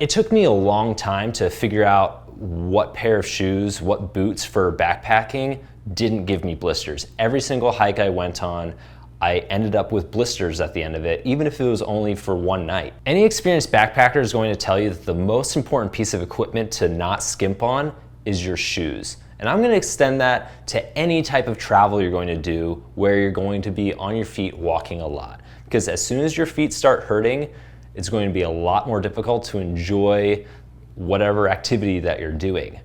It took me a long time to figure out what pair of shoes, what boots for backpacking didn't give me blisters. Every single hike I went on, I ended up with blisters at the end of it, even if it was only for one night. Any experienced backpacker is going to tell you that the most important piece of equipment to not skimp on is your shoes. And I'm going to extend that to any type of travel you're going to do where you're going to be on your feet walking a lot. Because as soon as your feet start hurting, it's going to be a lot more difficult to enjoy whatever activity that you're doing.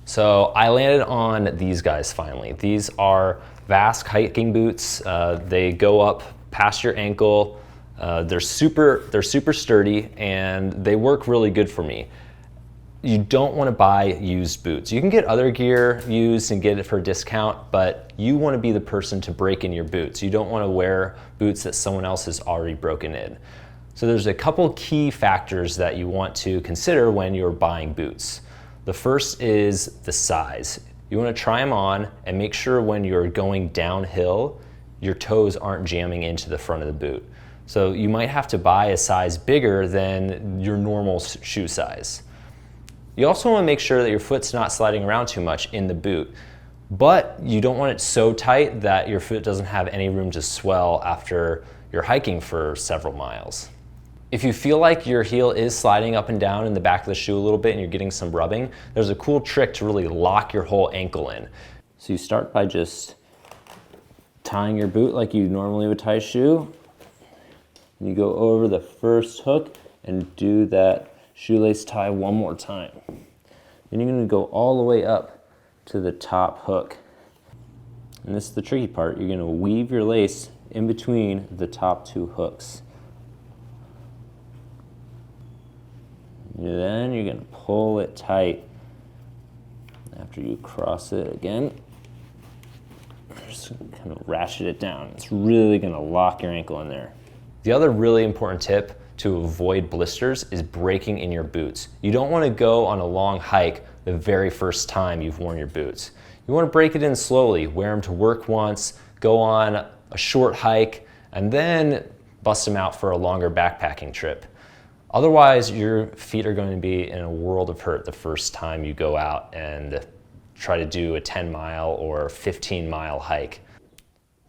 So I landed on these guys finally. These are Vask hiking boots. They go up past your ankle. They're super sturdy and they work really good for me. You don't want to buy used boots. You can get other gear used and get it for a discount, but you want to be the person to break in your boots. You don't want to wear boots that someone else has already broken in. So there's a couple key factors that you want to consider when you're buying boots. The first is the size. You want to try them on and make sure when you're going downhill, your toes aren't jamming into the front of the boot. So you might have to buy a size bigger than your normal shoe size. You also want to make sure that your foot's not sliding around too much in the boot, but you don't want it so tight that your foot doesn't have any room to swell after you're hiking for several miles. If you feel like your heel is sliding up and down in the back of the shoe a little bit and you're getting some rubbing, there's a cool trick to really lock your whole ankle in. So you start by just tying your boot like you normally would tie a shoe. You go over the first hook and do that shoelace tie one more time. Then you're going to go all the way up to the top hook. And this is the tricky part. You're going to weave your lace in between the top two hooks. And then you're going to pull it tight after you cross it again. Just kind of ratchet it down. It's really going to lock your ankle in there. The other really important tip to avoid blisters is breaking in your boots. You don't want to go on a long hike the very first time you've worn your boots. You want to break it in slowly, wear them to work once, go on a short hike, and then bust them out for a longer backpacking trip. Otherwise, your feet are going to be in a world of hurt the first time you go out and try to do a 10-mile or 15-mile hike.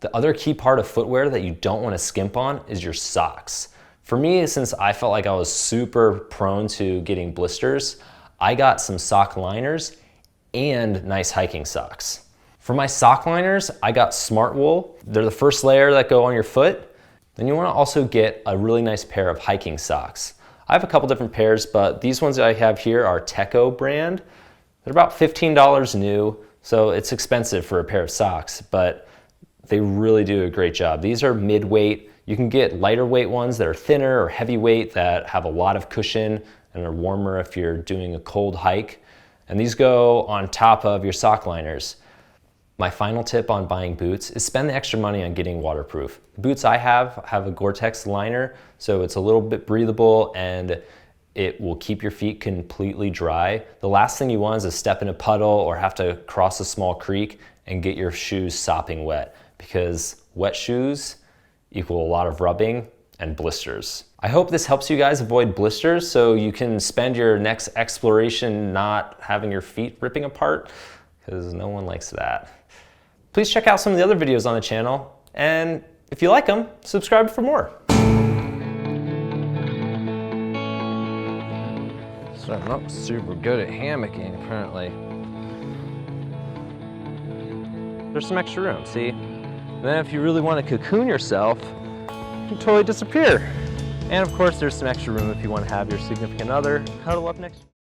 The other key part of footwear that you don't want to skimp on is your socks. For me, since I felt like I was super prone to getting blisters, I got some sock liners and nice hiking socks. For my sock liners, I got Smart Wool. They're the first layer that go on your foot. Then you want to also get a really nice pair of hiking socks. I have a couple different pairs, but these ones that I have here are Teco brand. They're about $15 new, so it's expensive for a pair of socks, but they really do a great job. These are mid-weight. You can get lighter weight ones that are thinner or heavyweight that have a lot of cushion and are warmer if you're doing a cold hike. And these go on top of your sock liners. My final tip on buying boots is spend the extra money on getting waterproof. The boots I have a Gore-Tex liner, so it's a little bit breathable and it will keep your feet completely dry. The last thing you want is to step in a puddle or have to cross a small creek and get your shoes sopping wet, because wet shoes equal a lot of rubbing and blisters. I hope this helps you guys avoid blisters so you can spend your next exploration not having your feet ripping apart, because no one likes that. Please check out some of the other videos on the channel, and if you like them, subscribe for more. So I'm not super good at hammocking, apparently. There's some extra room, see? And then if you really want to cocoon yourself, you can totally disappear. And of course, there's some extra room if you want to have your significant other cuddle up next to you.